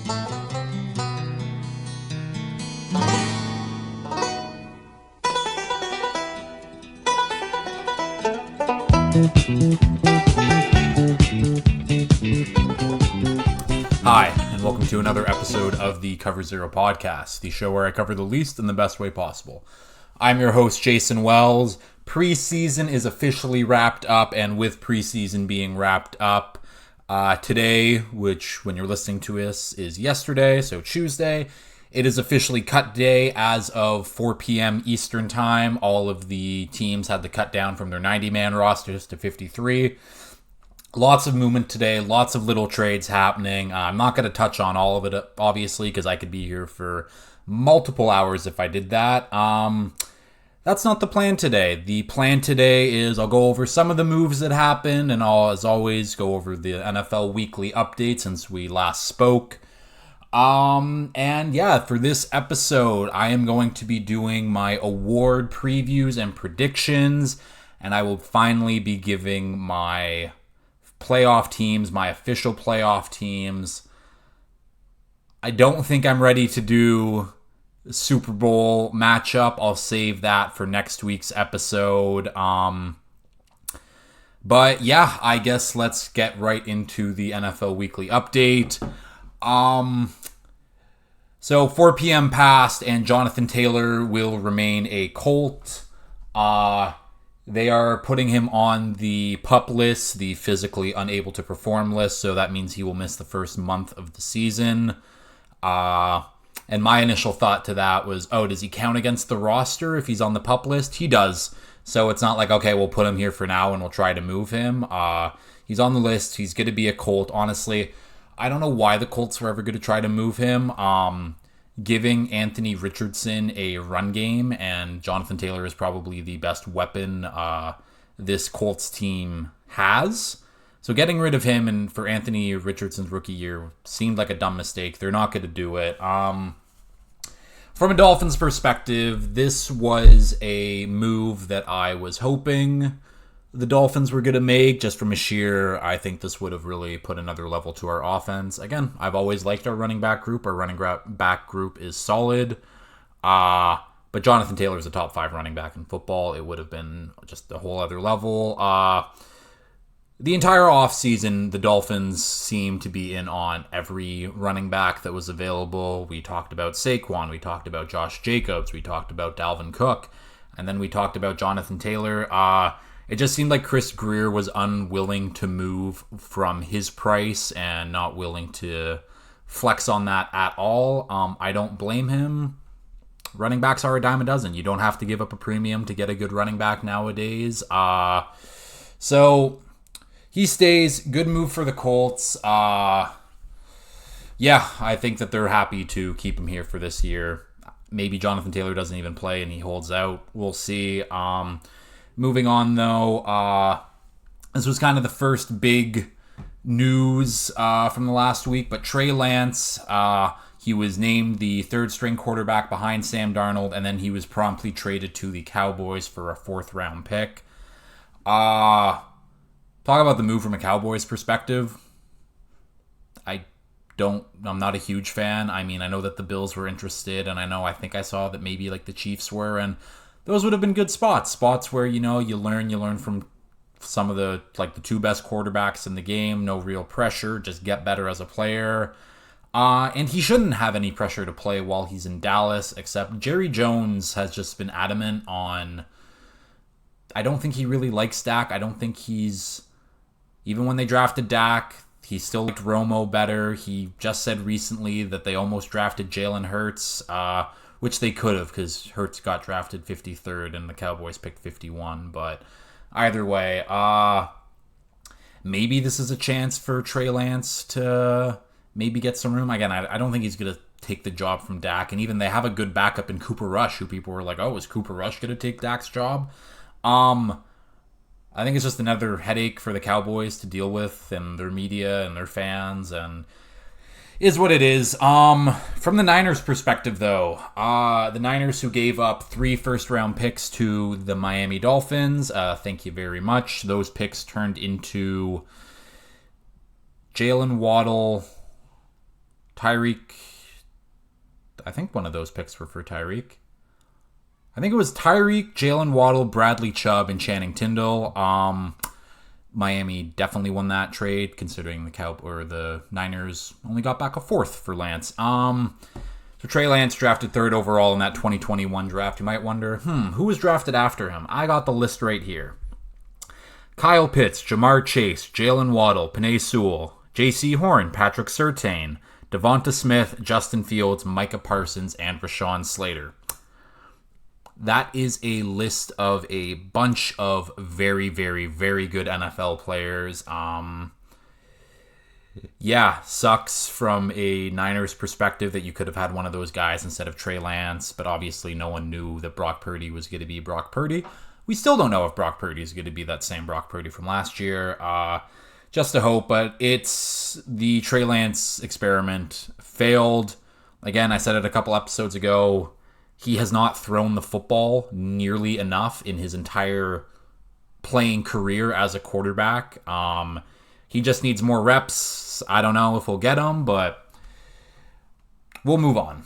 Hi, and welcome to another episode of the Cover Zero podcast, the show where I cover the least in the best way possible. I'm your host, Jason Wells. Preseason is officially wrapped up, and with preseason being wrapped up, today, which when you're listening to this is yesterday, so Tuesday, it is officially cut day as of 4 p.m. Eastern Time. All of the teams had to cut down from their 90-man rosters to 53. Lots of movement today, lots of little trades happening. I'm not going to touch on all of it, obviously, because I could be here for multiple hours if I did that. That's not the plan today. The plan today is I'll go over some of the moves that happened, and I'll, as always, go over the NFL weekly update since we last spoke. And yeah, for this episode, I am going to be doing my award previews and predictions, and I will finally be giving my playoff teams, my official playoff teams. I don't think I'm ready to do the Super Bowl matchup. I'll save that for next week's episode. But yeah, I guess let's get right into the NFL Weekly Update. So 4 p.m. passed, and Jonathan Taylor will remain a Colt. They are putting him on the PUP list, the physically unable to perform list, so that means he will miss the first month of the season. And my initial thought to that was, does he count against the roster if he's on the PUP list? He does. So it's not like, okay, we'll put him here for now and we'll try to move him. He's on the list. He's going to be a Colt. Honestly, I don't know why the Colts were ever going to try to move him. Giving Anthony Richardson a run game, and Jonathan Taylor is probably the best weapon this Colts team has. So getting rid of him and for Anthony Richardson's rookie year seemed like a dumb mistake. They're not going to do it. From a Dolphins perspective, this was a move that I was hoping the Dolphins were going to make just from a sheer, I think this would have really put another level to our offense. Again, I've always liked our running back group. Our running back group is solid. But Jonathan Taylor is a top 5 running back in football. It would have been just a whole other level. The entire offseason, the Dolphins seemed to be in on every running back that was available. We talked about Saquon. We talked about Josh Jacobs. We talked about Dalvin Cook. And then we talked about Jonathan Taylor. It just seemed like Chris Grier was unwilling to move from his price and not willing to flex on that at all. I don't blame him. Running backs are a dime a dozen. You don't have to give up a premium to get a good running back nowadays. So he stays. Good move for the Colts. Yeah, I think that they're happy to keep him here for this year. Maybe Jonathan Taylor doesn't even play and he holds out. We'll see. Moving on, though, this was kind of the first big news from the last week, but Trey Lance, he was named the third-string quarterback behind Sam Darnold, and then he was promptly traded to the Cowboys for a 4th-round pick. Talk about the move from a Cowboys perspective. I'm not a huge fan. I mean, I know that the Bills were interested, and I think I saw that maybe like the Chiefs were, and those would have been good spots where, you learn from some of the 2 best quarterbacks in the game. No real pressure, just get better as a player. And he shouldn't have any pressure to play while he's in Dallas, except Jerry Jones has just been adamant on, I don't think he really likes Dak. I don't think even when they drafted Dak, he still liked Romo better. He just said recently that they almost drafted Jalen Hurts, which they could have because Hurts got drafted 53rd and the Cowboys picked 51. But either way, maybe this is a chance for Trey Lance to maybe get some room. Again, I don't think he's going to take the job from Dak. And even they have a good backup in Cooper Rush, who people were like, is Cooper Rush going to take Dak's job? I think it's just another headache for the Cowboys to deal with and their media and their fans, and is what it is. From the Niners' perspective, though, the Niners who gave up 3 first-round picks to the Miami Dolphins, thank you very much. Those picks turned into Jalen Waddle, Tyreek. I think one of those picks were for Tyreek. I think it was Tyreek, Jalen Waddle, Bradley Chubb, and Channing Tindall. Miami definitely won that trade, considering the Niners only got back a fourth for Lance. So Trey Lance drafted third overall in that 2021 draft. You might wonder, who was drafted after him? I got the list right here. Kyle Pitts, Jamar Chase, Jalen Waddle, Penei Sewell, J.C. Horn, Patrick Surtain, Devonta Smith, Justin Fields, Micah Parsons, and Rashawn Slater. That is a list of a bunch of very, very, very good NFL players. Sucks from a Niners perspective that you could have had one of those guys instead of Trey Lance, but obviously no one knew that Brock Purdy was going to be Brock Purdy. We still don't know if Brock Purdy is going to be that same Brock Purdy from last year. Just a hope, but it's the Trey Lance experiment failed. Again, I said it a couple episodes ago. He has not thrown the football nearly enough in his entire playing career as a quarterback. He just needs more reps. I don't know if we'll get them, but we'll move on.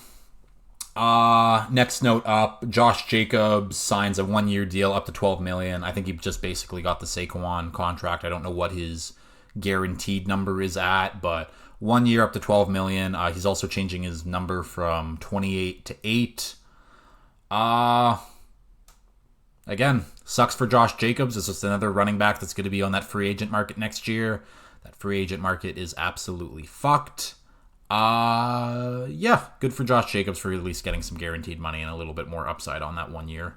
Next note up, Josh Jacobs signs a 1-year deal up to $12 million. I think he just basically got the Saquon contract. I don't know what his guaranteed number is at, but 1 year up to $12 million. He's also changing his number from 28 to 8. Again, sucks for Josh Jacobs. It's just another running back that's going to be on that free agent market next year. That free agent market is absolutely fucked. Good for Josh Jacobs for at least getting some guaranteed money and a little bit more upside on that 1 year.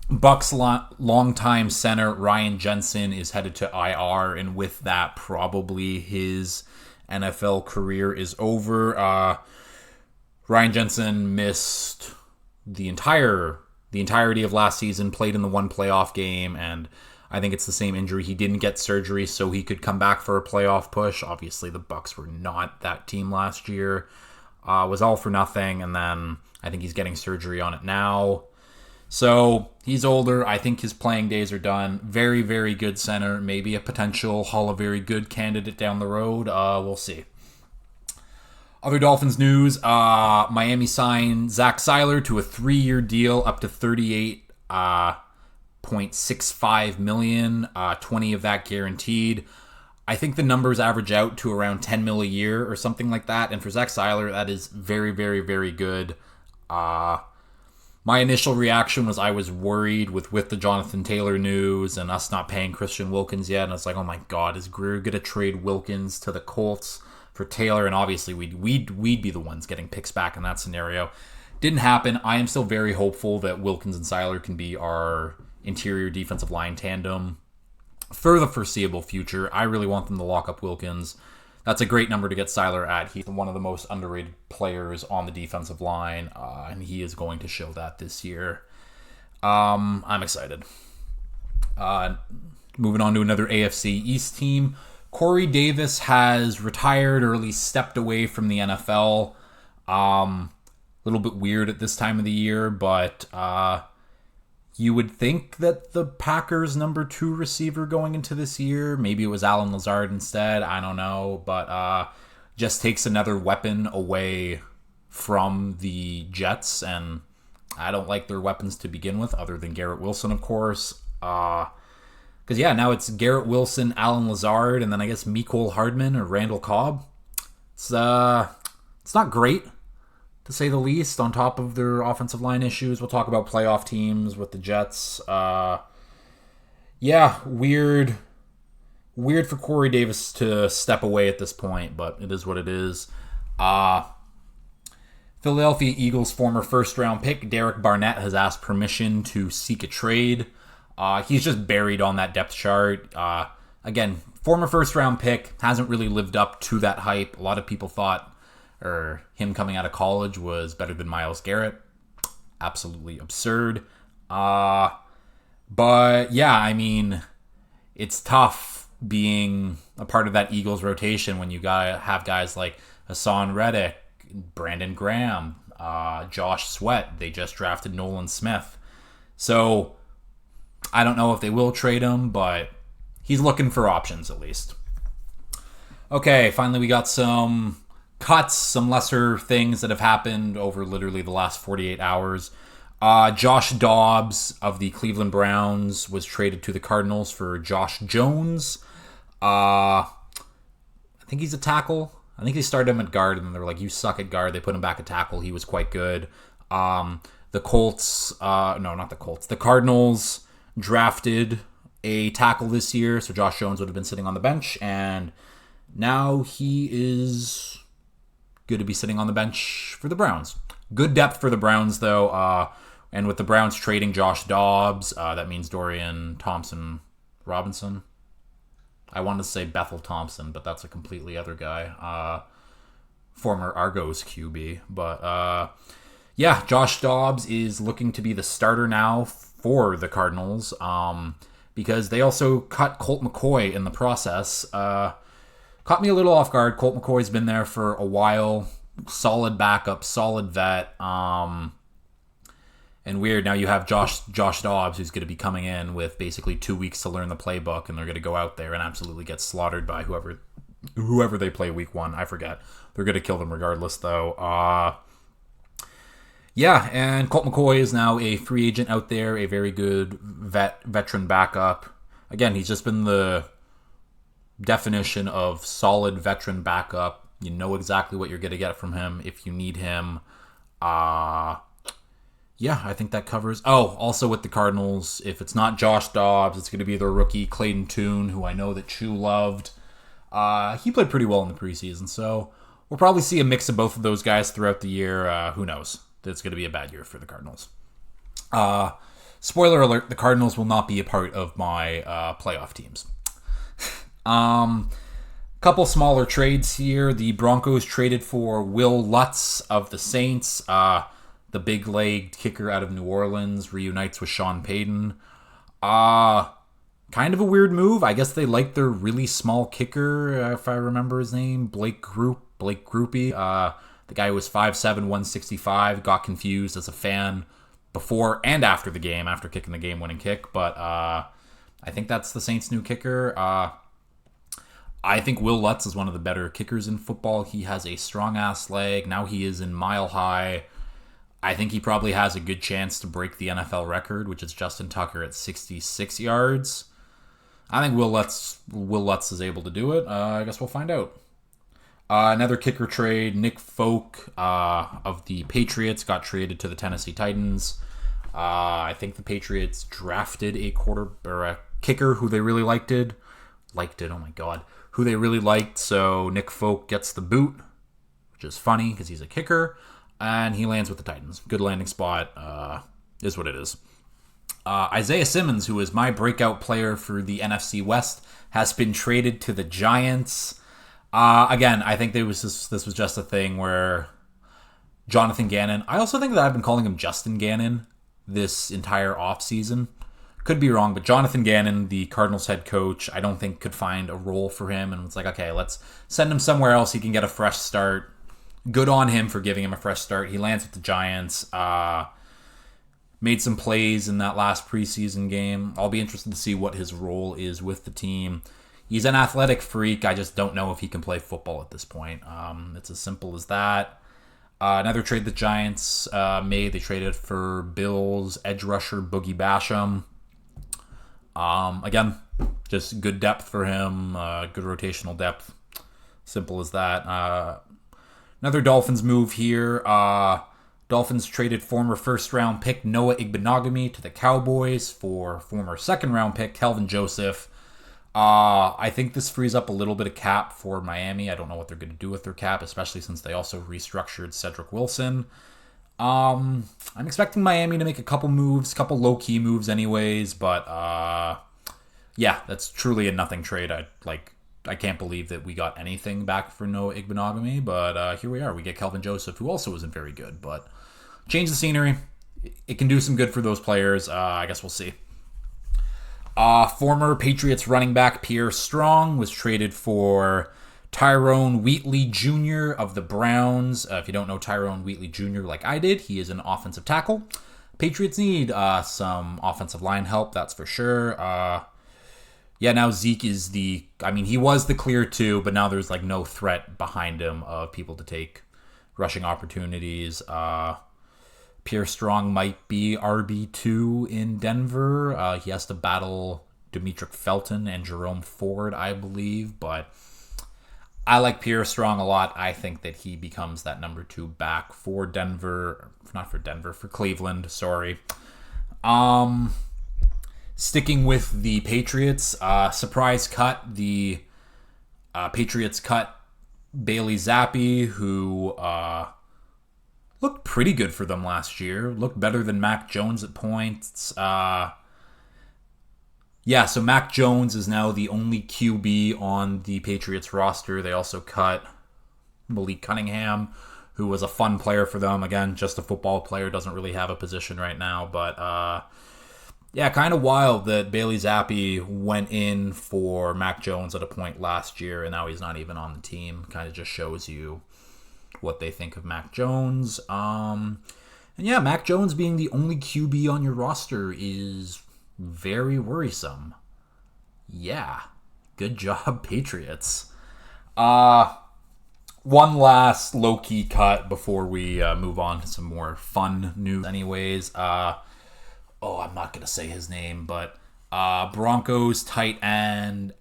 Bucks longtime center Ryan Jensen is headed to IR, and with that, probably his NFL career is over. Ryan Jensen missed the entirety of last season, played in the one playoff game, and I think it's the same injury. He didn't get surgery so he could come back for a playoff push. Obviously, the Bucks were not that team last year. Was all for nothing, and then I think he's getting surgery on it now. So he's older. I think his playing days are done. Very, very good center. Maybe a potential Hall of Very Good candidate down the road. We'll see. Other Dolphins news, Miami signed Zach Seiler to a 3-year deal up to $38.65 million, 20 of that guaranteed. I think the numbers average out to around $10 million a year or something like that. And for Zach Seiler, that is very, very, very good. My initial reaction was I was worried with the Jonathan Taylor news and us not paying Christian Wilkins yet. And I was like, oh my God, is Grier going to trade Wilkins to the Colts for Taylor? And obviously we'd be the ones getting picks back in that scenario. Didn't happen. I am still very hopeful that Wilkins and Seiler can be our interior defensive line tandem for the foreseeable future. I really want them to lock up Wilkins. That's a great number to get Seiler at. He's one of the most underrated players on the defensive line, and he is going to show that this year. I'm excited. Moving on to another AFC East team. Corey Davis has retired, or at least stepped away from the NFL. A little bit weird at this time of the year, but you would think that the Packers' number 2 receiver going into this year, maybe it was Allen Lazard instead, I don't know, but just takes another weapon away from the Jets, and I don't like their weapons to begin with, other than Garrett Wilson, of course. Because, now it's Garrett Wilson, Allen Lazard, and then I guess Mecole Hardman or Randall Cobb. It's not great, to say the least, on top of their offensive line issues. We'll talk about playoff teams with the Jets. Weird for Corey Davis to step away at this point, but it is what it is. Philadelphia Eagles former first-round pick Derek Barnett has asked permission to seek a trade. He's just buried on that depth chart. Again, former first-round pick, hasn't really lived up to that hype. A lot of people thought him coming out of college was better than Myles Garrett. Absolutely absurd. But it's tough being a part of that Eagles rotation when you have guys like Hassan Reddick, Brandon Graham, Josh Sweat. They just drafted Nolan Smith. So I don't know if they will trade him, but he's looking for options at least. Okay, finally we got some cuts, some lesser things that have happened over literally the last 48 hours. Josh Dobbs of the Cleveland Browns was traded to the Cardinals for Josh Jones. I think he's a tackle. I think they started him at guard, and they were like, you suck at guard. They put him back at tackle. He was quite good. The Colts, no, not the Colts. The Cardinals drafted a tackle this year, so Josh Jones would have been sitting on the bench, and now he is good to be sitting on the bench for the Browns. Good depth for the Browns, though, and with the Browns trading Josh Dobbs, that means Dorian Thompson-Robinson. I wanted to say Bethel Thompson, but that's a completely other guy. Former Argos QB. But, yeah, Josh Dobbs is looking to be the starter now for the Cardinals, because they also cut Colt McCoy in the process. Caught me a little off guard. Colt McCoy's been there for a while. Solid backup, solid vet. And weird, now you have Josh Dobbs, who's going to be coming in with basically 2 weeks to learn the playbook, and they're going to go out there and absolutely get slaughtered by whoever they play week 1. I forget. They're going to kill them regardless, though. Yeah, and Colt McCoy is now a free agent out there, a very good veteran backup. Again, he's just been the definition of solid veteran backup. You know exactly what you're going to get from him if you need him. Yeah, I think that covers... Oh, also with the Cardinals, if it's not Josh Dobbs, it's going to be their rookie, Clayton Tune, who I know that Chu loved. He played pretty well in the preseason, so we'll probably see a mix of both of those guys throughout the year. Who knows? It's going to be a bad year for the Cardinals. Spoiler alert, the Cardinals will not be a part of my playoff teams. Couple smaller trades here. The Broncos traded for Will Lutz of the Saints. The big-legged kicker out of New Orleans reunites with Sean Payton. Kind of a weird move. I guess they like their really small kicker, if I remember his name, Blake Groupie. The guy who was 5'7", 165, got confused as a fan before and after the game, after kicking the game-winning kick. But I think that's the Saints' new kicker. I think Will Lutz is one of the better kickers in football. He has a strong-ass leg. Now he is in Mile High. I think he probably has a good chance to break the NFL record, which is Justin Tucker at 66 yards. I think Will Lutz is able to do it. I guess we'll find out. Another kicker trade, Nick Folk of the Patriots got traded to the Tennessee Titans. I think the Patriots drafted a kicker who they really liked. Oh my god. Who they really liked, so Nick Folk gets the boot, which is funny because he's a kicker. And he lands with the Titans. Good landing spot. Is what it is. Isaiah Simmons, who is my breakout player for the NFC West, has been traded to the Giants. Again, I think this was just a thing where Jonathan Gannon... I also think that I've been calling him Justin Gannon this entire offseason. Could be wrong, but Jonathan Gannon, the Cardinals head coach, I don't think could find a role for him. And it's like, okay, let's send him somewhere else. He can get a fresh start. Good on him for giving him a fresh start. He lands with the Giants. Made some plays in that last preseason game. I'll be interested to see what his role is with the team. He's an athletic freak. I just don't know if he can play football at this point. It's as simple as that. Another trade the Giants made. They traded for Bills edge rusher Boogie Basham. Again, just good depth for him. Good rotational depth. Simple as that. Another Dolphins move here. Dolphins traded former first-round pick Noah Igbenogany to the Cowboys for former second-round pick Kelvin Joseph. I think this frees up a little bit of cap for Miami. I don't know what they're going to do with their cap, especially since they also restructured Cedric Wilson. I'm expecting Miami to make a couple moves, couple low-key moves anyways, but yeah, that's truly a nothing trade. I can't believe that we got anything back for Noah Igbenogany, but here we are. We get Kelvin Joseph, who also isn't very good, but change the scenery. It can do some good for those players. I guess we'll see. Former Patriots running back Pierre Strong was traded for Tyrone Wheatley Jr. of the Browns. If you don't know Tyrone Wheatley Jr. like I did, he is an offensive tackle. Patriots need some offensive line help, that's for sure. Yeah, now Zeke is he was the clear two, but now there's like no threat behind him of people to take rushing opportunities. Pierre Strong might be RB2 in Denver. He has to battle Demetric Felton and Jerome Ford, I believe, but I like Pierre Strong a lot. I think that he becomes that number 2 back for Denver. Not for Denver, for Cleveland, sorry. Sticking with the Patriots, surprise cut. The Patriots cut Bailey Zappi, who looked pretty good for them last year. Looked better than Mac Jones at points. So Mac Jones is now the only QB on the Patriots roster. They also cut Malik Cunningham, who was a fun player for them. Again, just a football player, doesn't really have a position right now. But, kind of wild that Bailey Zappi went in for Mac Jones at a point last year, and now he's not even on the team. Kind of just shows you what they think of Mac Jones. Mac Jones being the only QB on your roster is very worrisome. Yeah, good job, Patriots. One last low-key cut before we move on to some more fun news. Anyways, I'm not going to say his name, but Broncos tight end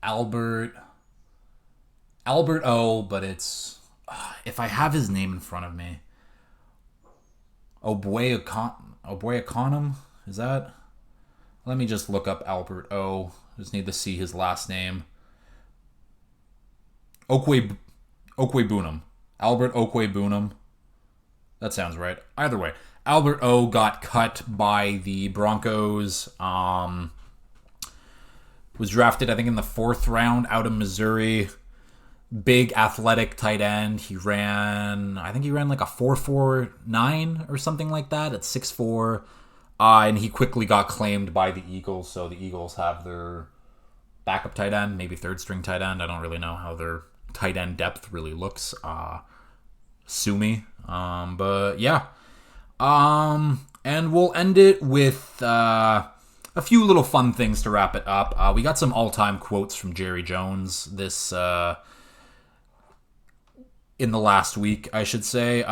Albert O, but it's... if I have his name in front of me... Oboyekanum? Is that... Let me just look up Albert O. Just need to see his last name. Okwebunam. Albert Okwebunam. That sounds right. Either way, Albert O got cut by the Broncos. Was drafted, I think, in the 4th round out of Missouri. Big athletic tight end. He ran like a 4.49 or something like that at 6'4". And he quickly got claimed by the Eagles, so the Eagles have their backup tight end, maybe 3rd-string tight end. I don't really know how their tight end depth really looks. Sue me. And we'll end it with a few little fun things to wrap it up. We got some all-time quotes from Jerry Jones this in the last week, I should say.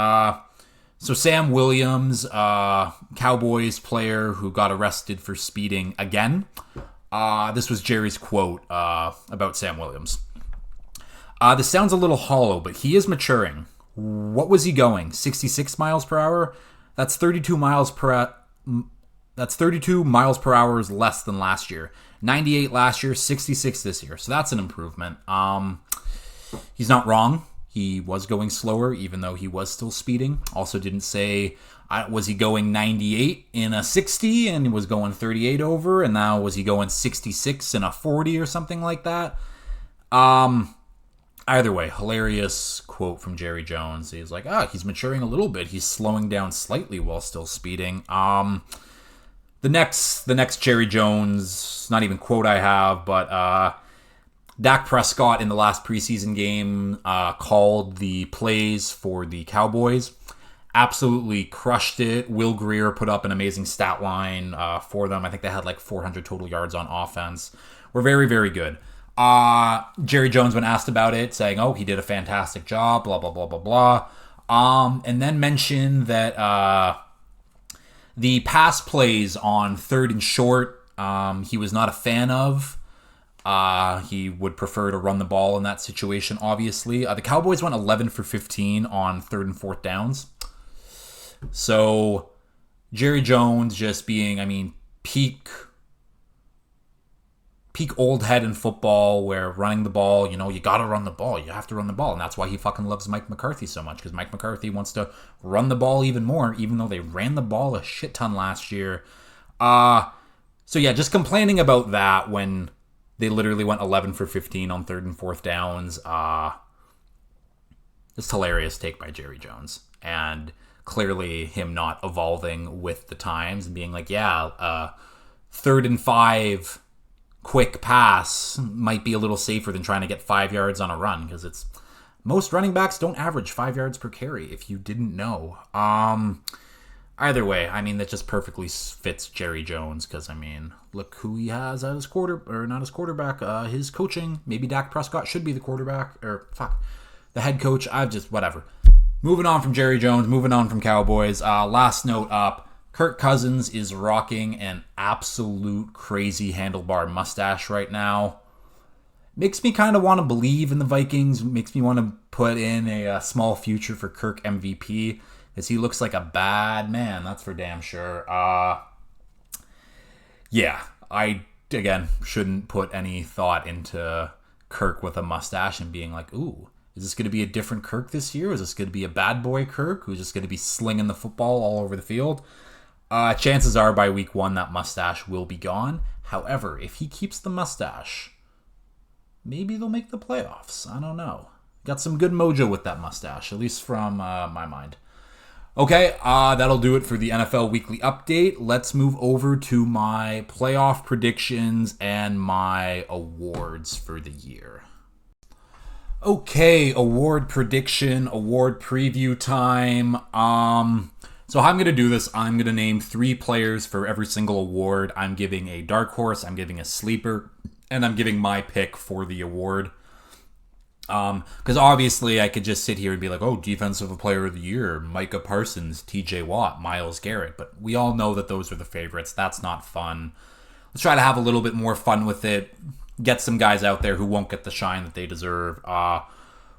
So Sam Williams, Cowboys player who got arrested for speeding again. This was Jerry's quote about Sam Williams. This sounds a little hollow, but he is maturing. What was he going? 66 miles per hour? That's 32 miles per hour less than last year. 98 last year, 66 this year. So that's an improvement. He's not wrong. He was going slower, even though he was still speeding. Also didn't say, was he going 98 in a 60 and was going 38 over, and now was he going 66 in a 40 or something like that? Either way, hilarious quote from Jerry Jones. He's like, he's maturing a little bit. He's slowing down slightly while still speeding. The next Jerry Jones, not even quote I have, but Dak Prescott in the last preseason game called the plays for the Cowboys. Absolutely crushed it. Will Grier put up an amazing stat line for them. I think they had like 400 total yards on offense. We're very, very good. Jerry Jones, when asked about it, saying, he did a fantastic job, blah, blah, blah, blah, blah. And then mentioned that the pass plays on 3rd and short, he was not a fan of. He would prefer to run the ball in that situation, obviously. The Cowboys went 11 for 15 on 3rd and 4th downs. So, Jerry Jones just being, peak old head in football, where running the ball, you gotta run the ball. You have to run the ball. And that's why he fucking loves Mike McCarthy so much, because Mike McCarthy wants to run the ball even more, even though they ran the ball a shit ton last year. Just complaining about that when they literally went 11 for 15 on 3rd and 4th downs. It's hilarious take by Jerry Jones. And clearly him not evolving with the times and being like, 3rd and 5 quick pass might be a little safer than trying to get 5 yards on a run, because most running backs don't average 5 yards per carry, if you didn't know. Either way, I mean, that just perfectly fits Jerry Jones because, I mean, look who he has as not his quarterback, his coaching. Maybe Dak Prescott should be the quarterback, the head coach. Whatever. Moving on from Jerry Jones, moving on from Cowboys. Last note up, Kirk Cousins is rocking an absolute crazy handlebar mustache right now. Makes me kind of want to believe in the Vikings. Makes me want to put in a small future for Kirk MVP. As he looks like a bad man, that's for damn sure. Yeah, I, again, shouldn't put any thought into Kirk with a mustache and being like, ooh, is this going to be a different Kirk this year? Is this going to be a bad boy Kirk who's just going to be slinging the football all over the field? Chances are by week 1 that mustache will be gone. However, if he keeps the mustache, maybe they'll make the playoffs. I don't know. Got some good mojo with that mustache, at least from my mind. Okay, that'll do it for the NFL Weekly Update. Let's move over to my playoff predictions and my awards for the year. Okay, award prediction, award preview time. So how I'm going to do this, I'm going to name 3 players for every single award. I'm giving a dark horse, I'm giving a sleeper, and I'm giving my pick for the award. Because obviously I could just sit here and be like, oh, Defensive Player of the Year, Micah Parsons, TJ Watt, Myles Garrett. But we all know that those are the favorites. That's not fun. Let's try to have a little bit more fun with it. Get some guys out there who won't get the shine that they deserve.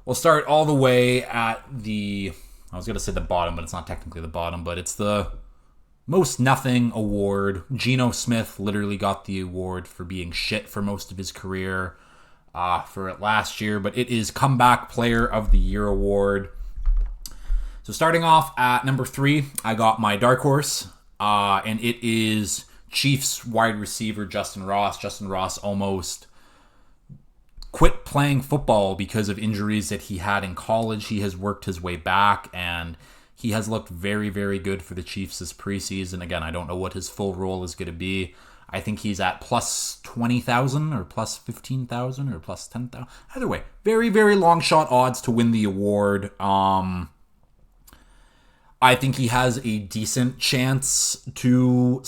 We'll start all the way at I was going to say the bottom, but it's not technically the bottom, but it's the most nothing award. Geno Smith literally got the award for being shit for most of his career. For it last year, but it is Comeback Player of the Year award. So starting off at number 3, I got my dark horse, and it is Chiefs wide receiver Justin Ross. Justin Ross almost quit playing football because of injuries that he had in college. He has worked his way back, and he has looked very, very good for the Chiefs this preseason. Again, I don't know what his full role is going to be. I think he's at plus 20,000 or plus 15,000 or plus 10,000. Either way, very, very long shot odds to win the award. I think he has a decent chance to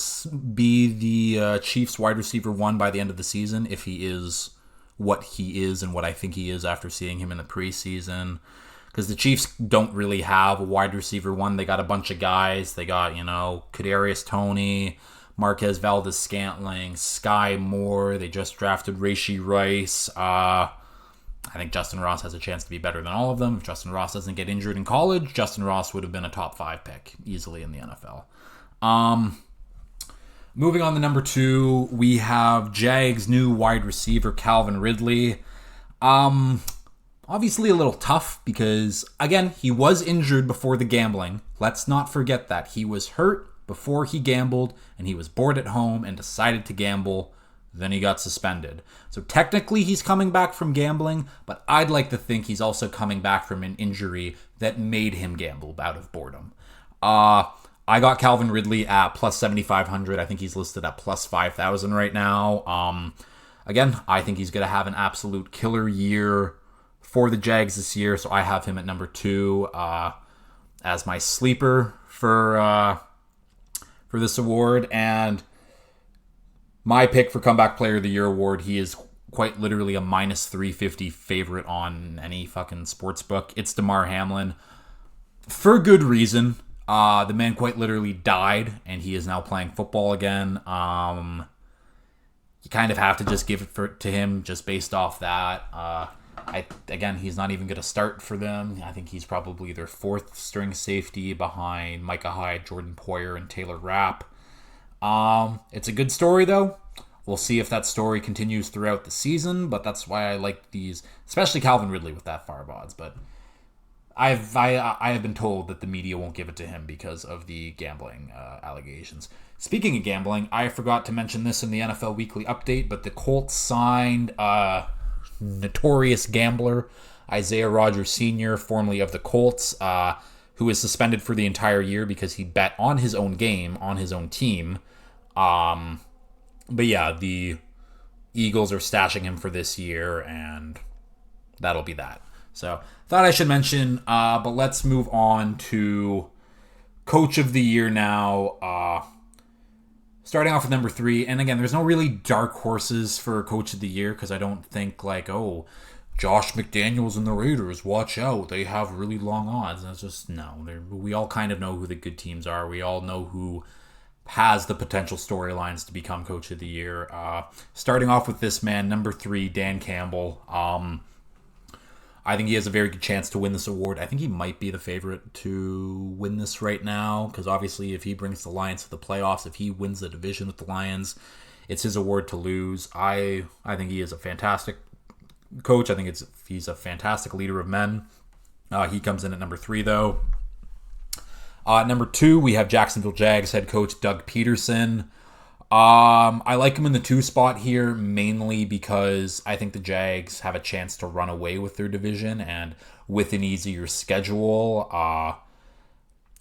be the Chiefs wide receiver 1 by the end of the season if he is what he is and what I think he is after seeing him in the preseason. Because the Chiefs don't really have a wide receiver 1. They got a bunch of guys. They got, Kadarius Toney, Marquez Valdes-Scantling, Sky Moore. They just drafted Rashee Rice. I think Justin Ross has a chance to be better than all of them. If Justin Ross doesn't get injured in college, Justin Ross would have been a top 5 pick easily in the NFL. Moving on to number 2, we have Jags' new wide receiver, Calvin Ridley. Obviously a little tough because, again, he was injured before the gambling. Let's not forget that. He was hurt before he gambled, and he was bored at home and decided to gamble. Then he got suspended. So technically he's coming back from gambling, but I'd like to think he's also coming back from an injury that made him gamble out of boredom. I got Calvin Ridley at plus 7,500. I think he's listed at plus 5,000 right now. Again, I think he's going to have an absolute killer year for the Jags this year, so I have him at number 2 as my sleeper for this award. And my pick for Comeback Player of the Year award, he is quite literally a minus 350 favorite on any fucking sports book. It's Damar Hamlin. For good reason. The man quite literally died, and he is now playing football again. You kind of have to just give it to him just based off that. Again, he's not even going to start for them. I think he's probably their 4th string safety behind Micah Hyde, Jordan Poyer, and Taylor Rapp. It's a good story, though. We'll see if that story continues throughout the season, but that's why I like these, especially Calvin Ridley with that far odds. But I have been told that the media won't give it to him because of the gambling allegations. Speaking of gambling, I forgot to mention this in the NFL Weekly Update, but the Colts signed notorious gambler Isaiah Rodgers Sr., formerly of the Colts, who is suspended for the entire year because he bet on his own game, on his own team. But yeah, the Eagles are stashing him for this year, and that'll be that. So, thought I should mention, but let's move on to Coach of the year now. Starting off with number 3, and again, there's no really dark horses for Coach of the Year because I don't think like, oh, Josh McDaniels and the Raiders, watch out, they have really long odds. And it's just, no. We all kind of know who the good teams are. We all know who has the potential storylines to become Coach of the Year. Starting off with this man, number 3, Dan Campbell. I think he has a very good chance to win this award. I think he might be the favorite to win this right now because obviously if he brings the Lions to the playoffs, if he wins the division with the Lions, it's his award to lose. I think he is a fantastic coach. I think he's a fantastic leader of men. He comes in at number 3 though. Number 2, we have Jacksonville Jags head coach Doug Peterson. I like him in the 2 spot here, mainly because I think the Jags have a chance to run away with their division and with an easier schedule,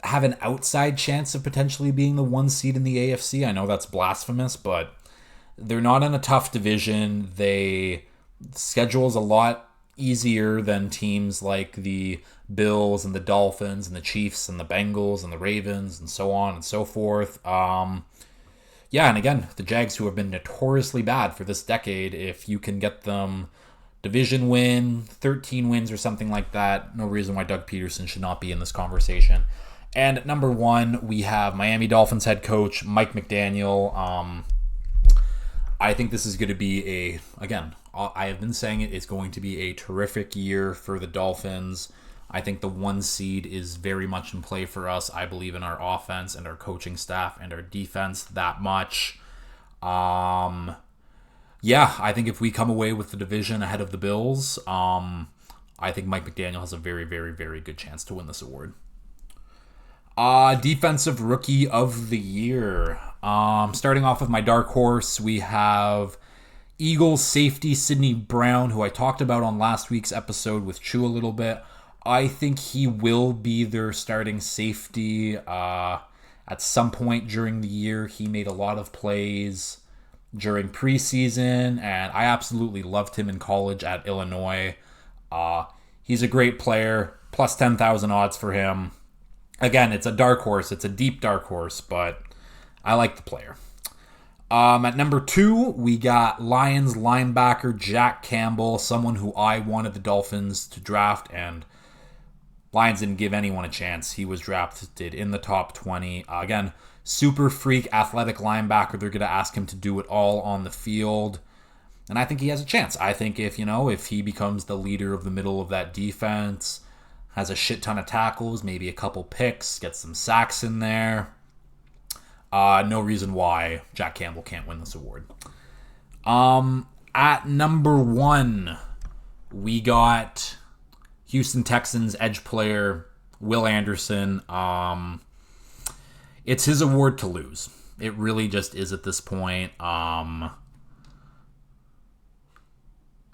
have an outside chance of potentially being the 1 seed in the AFC. I know that's blasphemous, but they're not in a tough division. Schedule's a lot easier than teams like the Bills and the Dolphins and the Chiefs and the Bengals and the Ravens and so on and so forth. Yeah, and again, the Jags, who have been notoriously bad for this decade, if you can get them division win, 13 wins or something like that, no reason why Doug Peterson should not be in this conversation. And at number 1, we have Miami Dolphins head coach Mike McDaniel. I think this is going to be again, I have been saying it's going to be a terrific year for the Dolphins. I think the 1 seed is very much in play for us. I believe in our offense and our coaching staff and our defense that much. Yeah, I think if we come away with the division ahead of the Bills, I think Mike McDaniel has a very, very, very good chance to win this award. Defensive Rookie of the Year. Starting off with my dark horse, we have Eagles safety Sidney Brown, who I talked about on last week's episode with Chew a little bit. I think he will be their starting safety at some point during the year. He made a lot of plays during preseason, and I absolutely loved him in college at Illinois. He's a great player, plus 10,000 odds for him. Again, it's a dark horse. It's a deep dark horse, but I like the player. At number 2, we got Lions linebacker Jack Campbell, someone who I wanted the Dolphins to draft, and Lions didn't give anyone a chance. He was drafted in the top 20. Again, super freak athletic linebacker. They're going to ask him to do it all on the field. And I think he has a chance. I think if he becomes the leader of the middle of that defense, has a shit ton of tackles, maybe a couple picks, gets some sacks in there, no reason why Jack Campbell can't win this award. At number 1, we got Houston Texans edge player Will Anderson. It's his award to lose. It really just is at this point.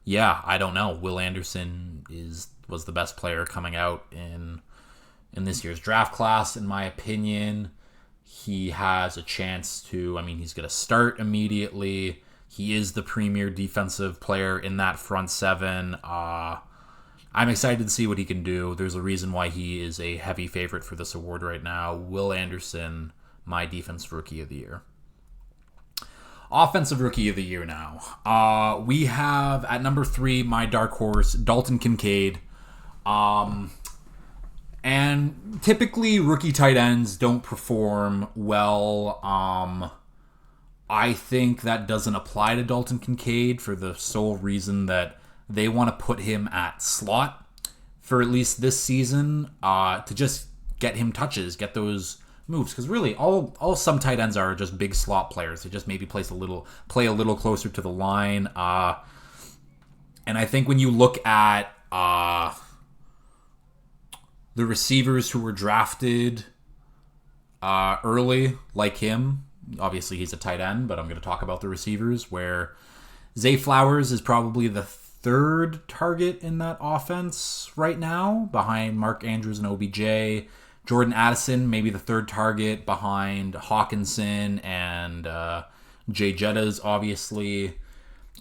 Yeah, I don't know. Will Anderson was the best player coming out in this year's draft class, in my opinion. He has a chance to, he's going to start immediately. He is the premier defensive player in that front 7. I'm excited to see what he can do. There's a reason why he is a heavy favorite for this award right now. Will Anderson, my Defensive Rookie of the Year. Offensive Rookie of the Year now. We have, at number 3, my dark horse, Dalton Kincaid. And typically, rookie tight ends don't perform well. I think that doesn't apply to Dalton Kincaid for the sole reason that they want to put him at slot for at least this season to just get him touches, get those moves. Because really, all some tight ends are just big slot players. They just maybe play a little closer to the line. And I think when you look at the receivers who were drafted early, like him, obviously he's a tight end, but I'm going to talk about the receivers, where Zay Flowers is probably the 3rd target in that offense right now, behind Mark Andrews and OBJ. Jordan Addison, maybe the 3rd target behind Hawkinson and Jay Jettas, obviously.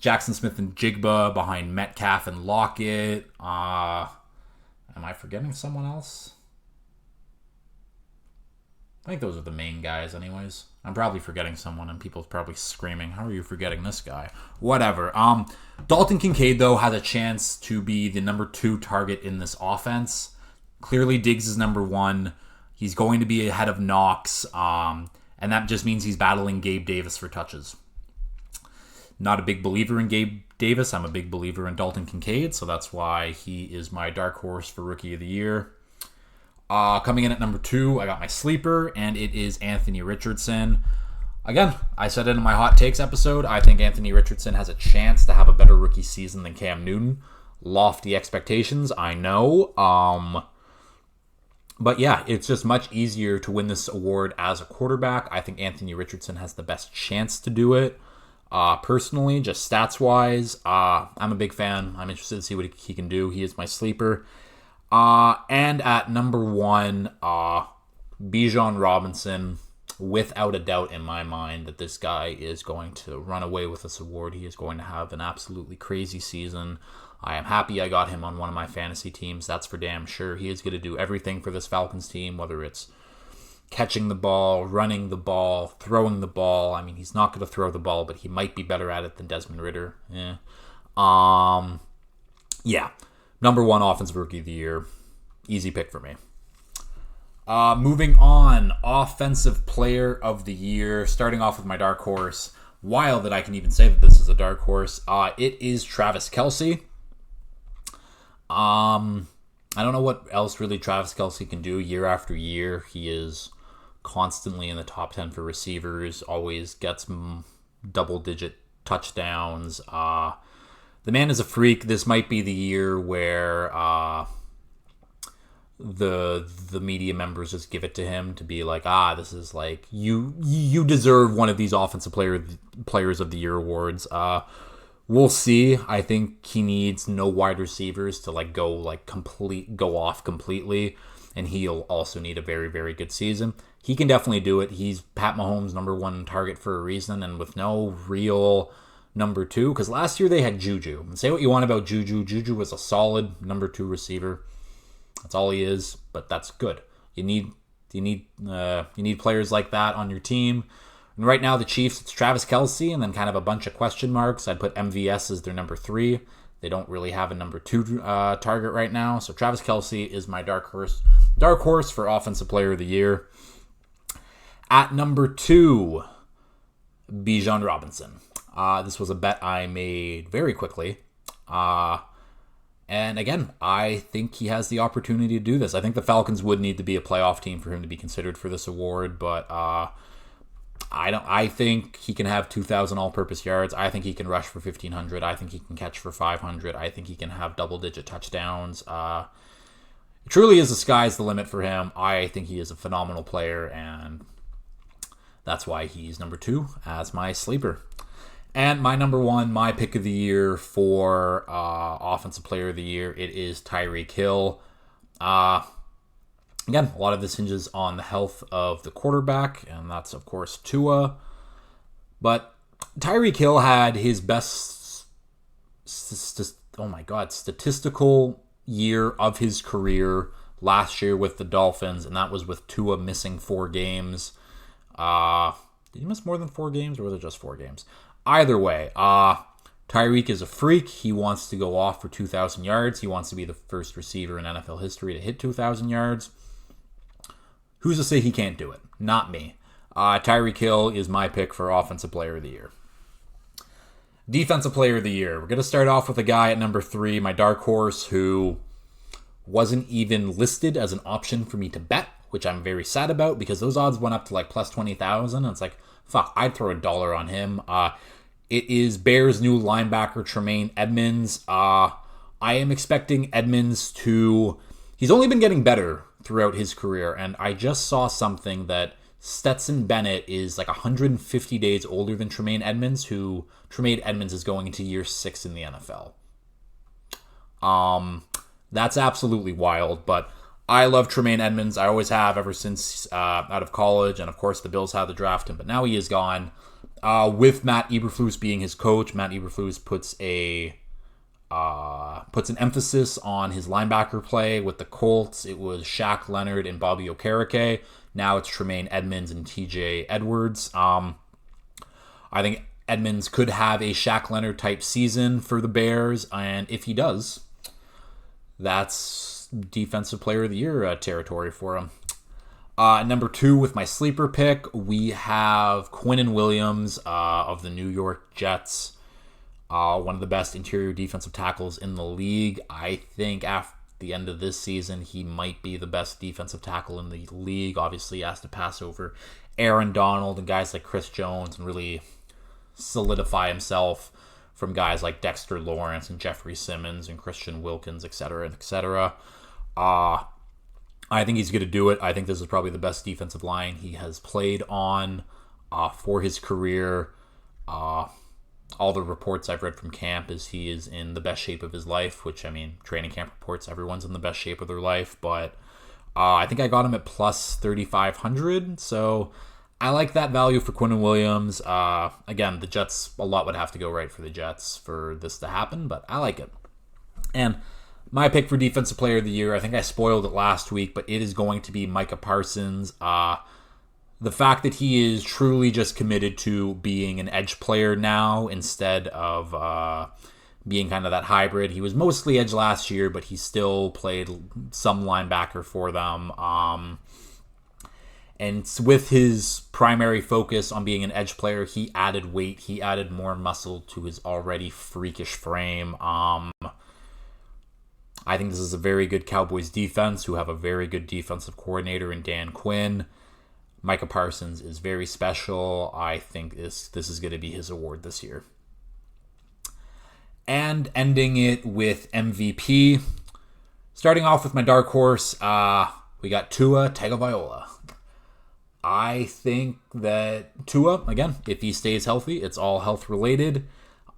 Jackson Smith and Jigba behind Metcalf and Lockett. Am I forgetting someone else? I think those are the main guys anyways. I'm probably forgetting someone, and people's probably screaming, how are you forgetting this guy? Whatever. Dalton Kincaid, though, has a chance to be the number 2 target in this offense. Clearly, Diggs is number 1. He's going to be ahead of Knox, and that just means he's battling Gabe Davis for touches. Not a big believer in Gabe Davis. I'm a big believer in Dalton Kincaid, so that's why he is my dark horse for Rookie of the Year. Coming in at number 2, I got my sleeper, and it is Anthony Richardson. Again, I said it in my Hot Takes episode. I think Anthony Richardson has a chance to have a better rookie season than Cam Newton. Lofty expectations, I know. But yeah, it's just much easier to win this award as a quarterback. I think Anthony Richardson has the best chance to do it. Personally, just stats-wise, I'm a big fan. I'm interested to see what he can do. He is my sleeper. And at number 1, Bijan Robinson, without a doubt in my mind that this guy is going to run away with this award. He is going to have an absolutely crazy season. I am happy I got him on one of my fantasy teams. That's for damn sure. He is going to do everything for this Falcons team, whether it's catching the ball, running the ball, throwing the ball. I mean, he's not going to throw the ball, but he might be better at it than Desmond Ridder. Yeah. Number 1 Offensive Rookie of the Year. Easy pick for me. Moving on, Offensive Player of the Year. Starting off with my dark horse. Wild that I can even say that this is a dark horse. It is Travis Kelce. I don't know what else really Travis Kelce can do year after year. He is constantly in the top 10 for receivers. Always gets double-digit touchdowns. The man is a freak. This might be the year where the media members just give it to him to be like, this is like you deserve one of these offensive players of the year awards. We'll see. I think he needs no wide receivers to go off completely, and he'll also need a very, very good season. He can definitely do it. He's Pat Mahomes' number 1 target for a reason, and with no real number 2, because last year they had Juju. And say what you want about Juju. Juju was a solid number 2 receiver. That's all he is, but that's good. You need players like that on your team. And right now the Chiefs, it's Travis Kelce and then kind of a bunch of question marks. I'd put MVS as their number 3. They don't really have a number 2 target right now. So Travis Kelce is my dark horse for Offensive Player of the Year. At number 2, Bijan Robinson. This was a bet I made very quickly. And again, I think he has the opportunity to do this. I think the Falcons would need to be a playoff team for him to be considered for this award, but I think he can have 2,000 all-purpose yards. I think he can rush for 1,500. I think he can catch for 500. I think he can have double-digit touchdowns. It truly is the sky's the limit for him. I think he is a phenomenal player, and that's why he's number 2 as my sleeper. And my number 1, my pick of the year for Offensive Player of the Year, it is Tyreek Hill. Again, a lot of this hinges on the health of the quarterback, and that's, of course, Tua. But Tyreek Hill had his best, statistical year of his career last year with the Dolphins, and that was with Tua missing 4 games. Did he miss more than 4 games, or was it just 4 games? Either way, Tyreek is a freak. He wants to go off for 2,000 yards. He wants to be the first receiver in NFL history to hit 2,000 yards. Who's to say he can't do it? Not me. Tyreek Hill is my pick for Offensive Player of the Year. Defensive Player of the Year. We're going to start off with a guy at number 3, my dark horse, who wasn't even listed as an option for me to bet, which I'm very sad about because those odds went up to like plus 20,000. And it's like, fuck, I'd throw $1 on him. It is Bears' new linebacker, Tremaine Edmunds. I am expecting Edmunds to... He's only been getting better throughout his career, and I just saw something that Stetson Bennett is like 150 days older than Tremaine Edmunds, who Tremaine Edmunds is going into year 6 in the NFL. That's absolutely wild, but I love Tremaine Edmunds. I always have ever since out of college, and of course the Bills had to draft him, but now he is gone. With Matt Eberflus being his coach, Matt Eberflus puts a puts an emphasis on his linebacker play. With the Colts, it was Shaq Leonard and Bobby Okereke. Now it's Tremaine Edmonds and TJ Edwards. I think Edmonds could have a Shaq Leonard type season for the Bears, and if he does, that's Defensive Player of the Year territory for him. Number 2 with my sleeper pick, we have Quinnen Williams of the New York Jets. One of the best interior defensive tackles in the league. I think after the end of this season, he might be the best defensive tackle in the league. Obviously, he has to pass over Aaron Donald and guys like Chris Jones and really solidify himself from guys like Dexter Lawrence and Jeffrey Simmons and Christian Wilkins, etc., etc. I think he's going to do it. I think this is probably the best defensive line he has played on for his career. All the reports I've read from camp is he is in the best shape of his life, which, I mean, training camp reports, everyone's in the best shape of their life. But I think I got him at plus 3,500. So I like that value for Quinnen Williams. Again, the Jets, a lot would have to go right for the Jets for this to happen, but I like it. And my pick for Defensive Player of the Year, I think I spoiled it last week, but it is going to be Micah Parsons. The fact that he is truly just committed to being an edge player now instead of being kind of that hybrid. He was mostly edge last year, but he still played some linebacker for them. And with his primary focus on being an edge player, he added weight. He added more muscle to his already freakish frame. I think this is a very good Cowboys defense who have a very good defensive coordinator in Dan Quinn. Micah Parsons is very special. I think this is going to be his award this year. And ending it with MVP. Starting off with my dark horse, we got Tua Tagovailoa. I think that Tua, again, if he stays healthy, it's all health related,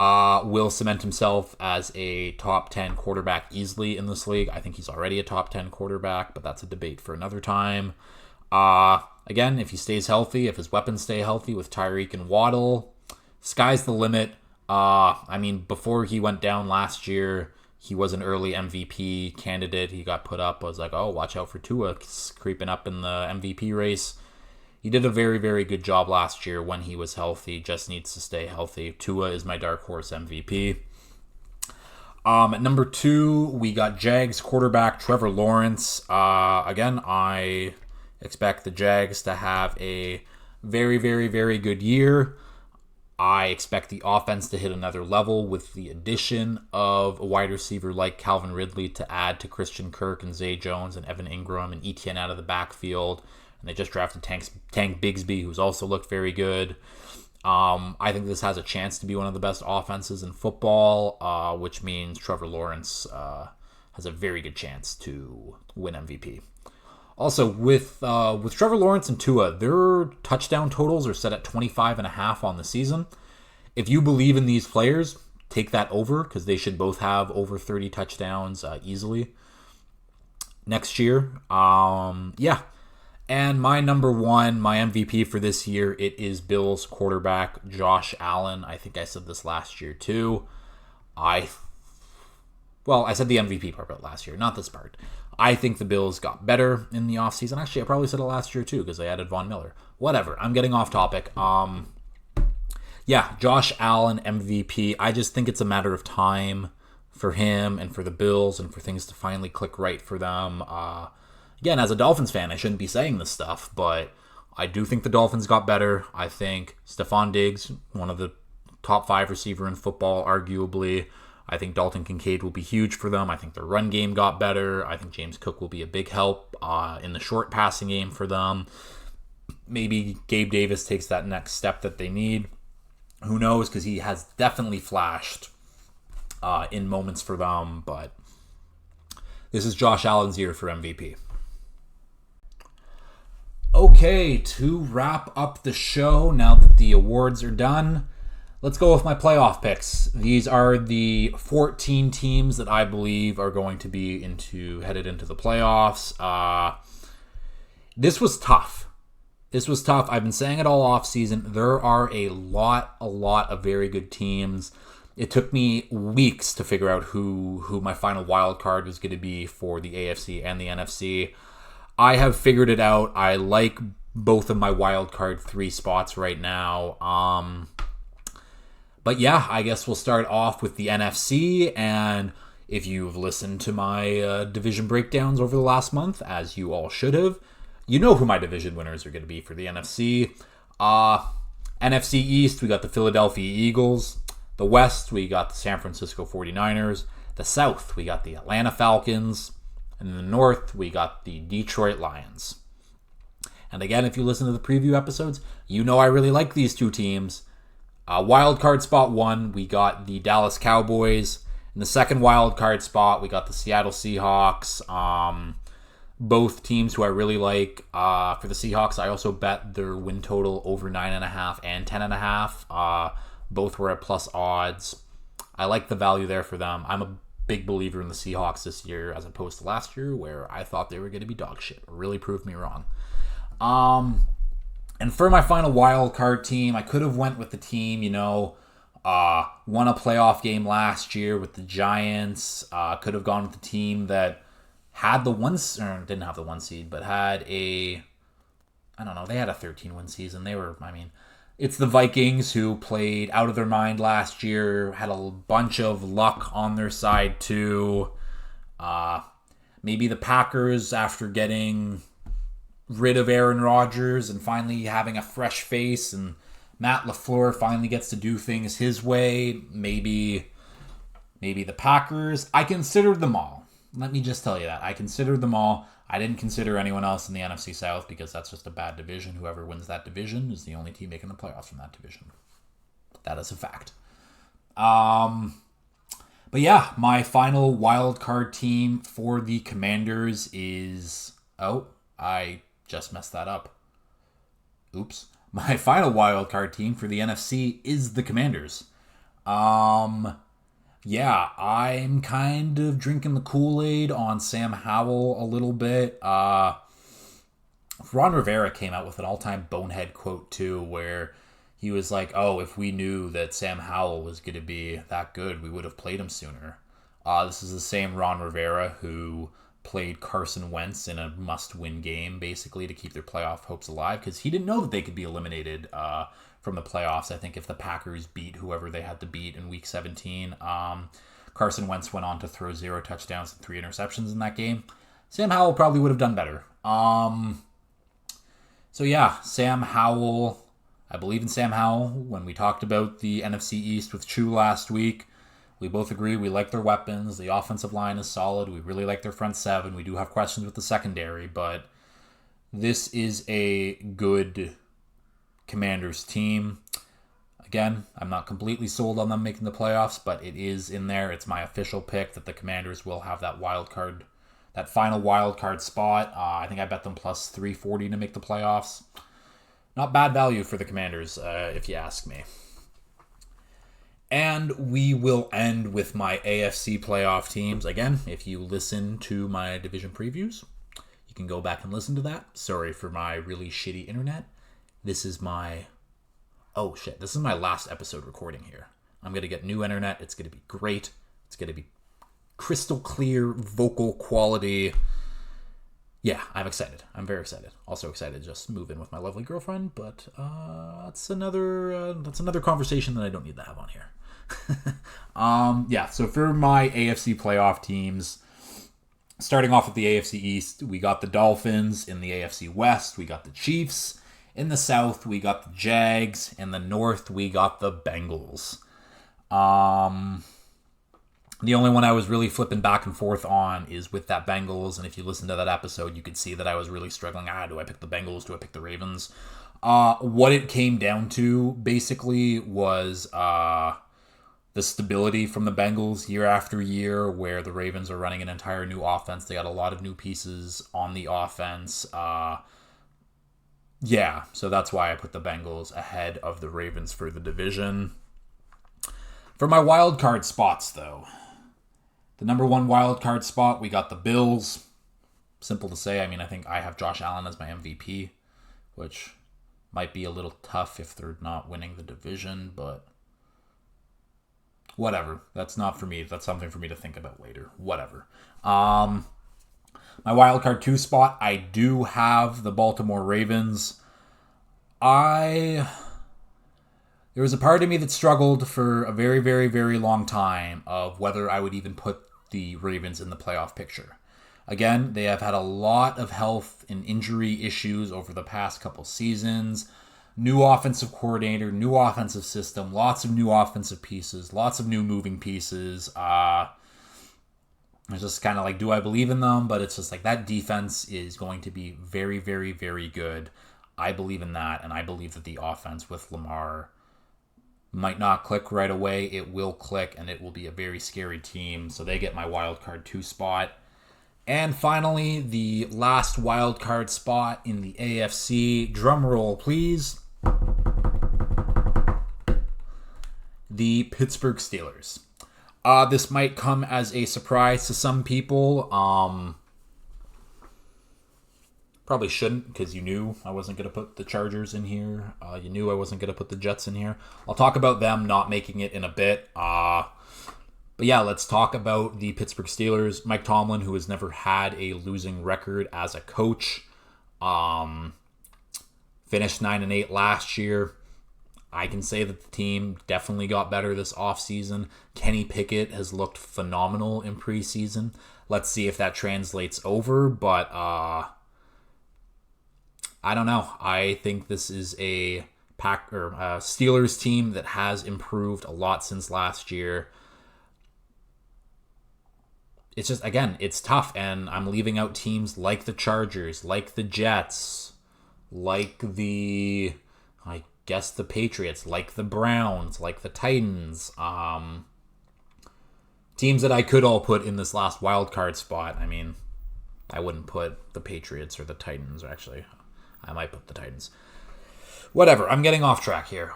will cement himself as a top 10 quarterback easily in this league. I think he's already a top 10 quarterback, but that's a debate for another time. Again, if he stays healthy, if his weapons stay healthy with Tyreek and Waddle, sky's the limit. I mean, before he went down last year, he was an early MVP candidate. He got put up. I was like, oh, watch out for Tua creeping up in the MVP race. He did a very, very good job last year when he was healthy. Just needs to stay healthy. Tua is my dark horse MVP. At number 2, we got Jags quarterback Trevor Lawrence. Again, I expect the Jags to have a very, very, very good year. I expect the offense to hit another level with the addition of a wide receiver like Calvin Ridley to add to Christian Kirk and Zay Jones and Evan Ingram and Etienne out of the backfield. And they just drafted Tank Bigsby, who's also looked very good. I think this has a chance to be one of the best offenses in football, which means Trevor Lawrence has a very good chance to win MVP. Also, with Trevor Lawrence and Tua, their touchdown totals are set at 25.5 on the season. If you believe in these players, take that over, because they should both have over 30 touchdowns easily next year. Yeah. And my number 1, my MVP for this year, it is Bills quarterback Josh Allen. I think I said this last year too. I said the MVP part about last year, not this part. I think the Bills got better in the offseason. Actually, I probably said it last year too because they added Von Miller. Whatever. I'm getting off topic. Yeah, Josh Allen, MVP. I just think it's a matter of time for him and for the Bills and for things to finally click right for them. Again, as a Dolphins fan, I shouldn't be saying this stuff, but I do think the Dolphins got better. I think Stephon Diggs, one of the top 5 receiver in football, arguably. I think Dalton Kincaid will be huge for them. I think their run game got better. I think James Cook will be a big help in the short passing game for them. Maybe Gabe Davis takes that next step that they need. Who knows? Because he has definitely flashed in moments for them. But this is Josh Allen's year for MVP. Okay, to wrap up the show, now that the awards are done, let's go with my playoff picks. These are the 14 teams that I believe are going to be headed into the playoffs. This was tough. I've been saying it all off season. There are a lot of very good teams. it took me weeks to figure out who my final wild card was going to be for the AFC and the NFC. I have figured it out. I like both of my wild card 3 spots right now. But yeah, I guess we'll start off with the NFC. And if you've listened to my division breakdowns over the last month, as you all should have, you know who my division winners are going to be for the NFC. NFC East, we got the Philadelphia Eagles. The West, we got the San Francisco 49ers. The South, we got the Atlanta Falcons. And in the North, we got the Detroit Lions. And again, if you listen to the preview episodes, you know I really like these 2 teams. Wild card spot 1, we got the Dallas Cowboys. In the second wild card spot, we got the Seattle Seahawks. Both teams who I really like. For the Seahawks, I also bet their win total over 9.5 and 10.5. Both were at plus odds. I like the value there for them. I'm a big believer in the Seahawks this year as opposed to last year where I thought they were going to be dog shit. Really proved me wrong. And for my final wild card team, I could have went with the team, won a playoff game last year with the Giants. Could have gone with the team that had didn't have the 1 seed, but had they had a 13-win season. It's the Vikings who played out of their mind last year, had a bunch of luck on their side too. Maybe the Packers, after getting rid of Aaron Rodgers and finally having a fresh face, and Matt LaFleur finally gets to do things his way. Maybe the Packers. I considered them all. Let me just tell you that. I considered them all. I didn't consider anyone else in the NFC South because that's just a bad division. Whoever wins that division is the only team making the playoffs from that division. That is a fact. But yeah, my final wild card team for the Commanders is... Oh, I just messed that up. Oops. My final wild card team for the NFC is the Commanders. Yeah, I'm kind of drinking the Kool-Aid on Sam Howell a little bit. Ron Rivera came out with an all-time bonehead quote, too, where he was like, oh, if we knew that Sam Howell was going to be that good, we would have played him sooner. This is the same Ron Rivera who played Carson Wentz in a must-win game, basically, to keep their playoff hopes alive, because he didn't know that they could be eliminated from the playoffs. I think if the Packers beat whoever they had to beat in Week 17, Carson Wentz went on to throw 0 touchdowns and 3 interceptions in that game. Sam Howell probably would have done better. So yeah, Sam Howell. I believe in Sam Howell. When we talked about the NFC East with Chu last week, we both agree we like their weapons. The offensive line is solid. We really like their front 7. We do have questions with the secondary, but this is a good Commanders team. Again, I'm not completely sold on them making the playoffs, but it is in there. It's my official pick that the Commanders will have that wild card, that final wild card spot. I think I bet them plus 340 to make the playoffs. Not bad value for the Commanders, if you ask me. And we will end with my AFC playoff teams. Again, if you listen to my division previews, you can go back and listen to that. Sorry for my really shitty internet. This is my... Oh, shit. This is my last episode recording here. I'm going to get new internet. It's going to be great. It's going to be crystal clear vocal quality. Yeah, I'm excited. I'm very excited. Also excited to just move in with my lovely girlfriend, but that's another conversation that I don't need to have on here. Yeah, so for my AFC playoff teams, starting off with the AFC East, we got the Dolphins. In the AFC West, we got the Chiefs. In the South, we got the Jags. In the North, we got the Bengals. The only one I was really flipping back and forth on is with that Bengals, and if you listen to that episode, you could see that I was really struggling. Do I pick the Bengals? Do I pick the Ravens? What it came down to, basically, was the stability from the Bengals year after year, where the Ravens are running an entire new offense. They got a lot of new pieces on the offense. Yeah, so that's why I put the Bengals ahead of the Ravens for the division. For my wild card spots, though, the number one wild card spot, we got the Bills. Simple to say. I mean, I think I have Josh Allen as my MVP, which might be a little tough if they're not winning the division, but Whatever. That's not for me. That's something for me to think about later. Whatever. My wildcard 2 spot, I do have the Baltimore Ravens. There was a part of me that struggled for a very, very, very long time of whether I would even put the Ravens in the playoff picture. Again, they have had a lot of health and injury issues over the past couple seasons. New offensive coordinator, new offensive system, lots of new offensive pieces, lots of new moving pieces. It's just kind of like, do I believe in them? But it's just like that defense is going to be very, very, very good. I believe in that, and I believe that the offense with Lamar might not click right away. It will click, and it will be a very scary team. So they get my wildcard 2 spot. And finally, the last wildcard spot in the AFC. Drum roll, please. The Pittsburgh Steelers. This might come as a surprise to some people. Probably shouldn't, because you knew I wasn't going to put the Chargers in here. You knew I wasn't going to put the Jets in here. I'll talk about them not making it in a bit. But yeah, let's talk about the Pittsburgh Steelers. Mike Tomlin, who has never had a losing record as a coach, finished 9-8 last year. I can say that the team definitely got better this offseason. Kenny Pickett has looked phenomenal in preseason. Let's see if that translates over, but I don't know. I think this is a Steelers team that has improved a lot since last year. It's just, again, it's tough, and I'm leaving out teams like the Chargers, like the Jets, like the Patriots, like the Browns, like the Titans. Teams that I could all put in this last wild card spot. I mean, I wouldn't put the Patriots or the Titans, or actually, I might put the Titans. Whatever, I'm getting off track here.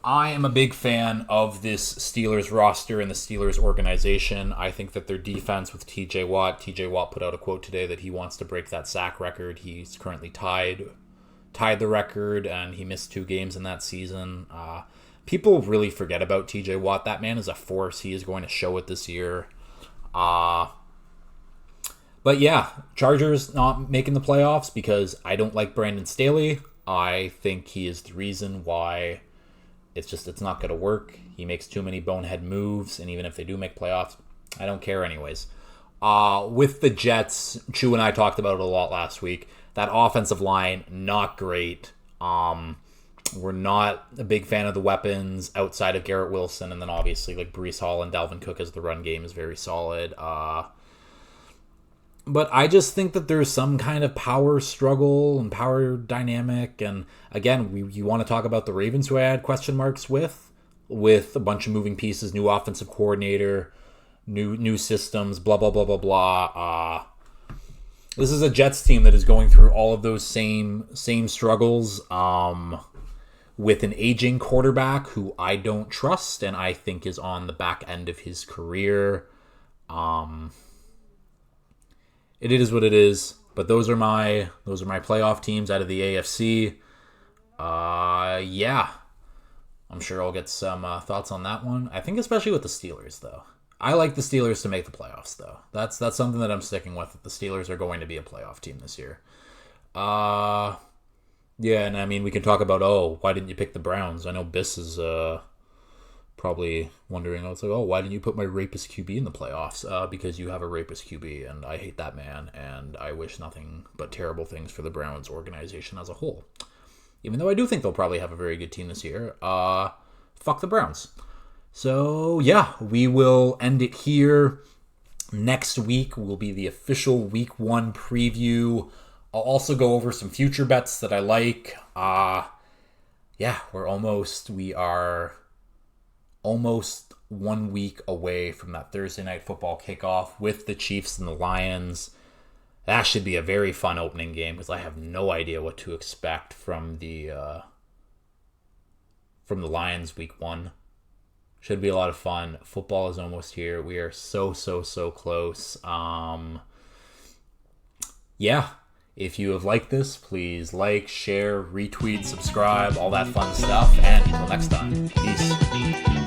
I am a big fan of this Steelers roster and the Steelers organization. I think that their defense with TJ Watt put out a quote today that he wants to break that sack record. He's currently tied the record, and he missed 2 games in that season. People really forget about TJ Watt. That man is a force. He is going to show it this year. But yeah, Chargers not making the playoffs because I don't like Brandon Staley. I think he is the reason why it's not going to work. He makes too many bonehead moves, and even if they do make playoffs, I don't care anyways. With the Jets, Chu and I talked about it a lot last week. That offensive line, not great. We're not a big fan of the weapons outside of Garrett Wilson, and then obviously like Breece Hall and Dalvin Cook as the run game is very solid. But I just think that there's some kind of power struggle and power dynamic. And again, you want to talk about the Ravens, who I had question marks with a bunch of moving pieces, new offensive coordinator, new systems, blah, blah, blah, blah, blah. This is a Jets team that is going through all of those same struggles with an aging quarterback who I don't trust and I think is on the back end of his career. It is what it is, but those are my playoff teams out of the AFC. Yeah, I'm sure I'll get some thoughts on that one. I think especially with the Steelers, though. I like the Steelers to make the playoffs, though. That's something that I'm sticking with. The Steelers are going to be a playoff team this year. Yeah, and I mean, we can talk about, why didn't you pick the Browns? I know Biss is probably wondering, why didn't you put my rapist QB in the playoffs? Because you have a rapist QB, and I hate that man, and I wish nothing but terrible things for the Browns organization as a whole. Even though I do think they'll probably have a very good team this year. Fuck the Browns. So, yeah, we will end it here. Next week will be the official Week 1 preview. I'll also go over some future bets that I like. We are almost 1 week away from that Thursday night football kickoff with the Chiefs and the Lions. That should be a very fun opening game because I have no idea what to expect from the Lions Week 1. Should be a lot of fun. Football is almost here. We are so close. If you have liked this, please like, share, retweet, subscribe, all that fun stuff. And until next time, peace.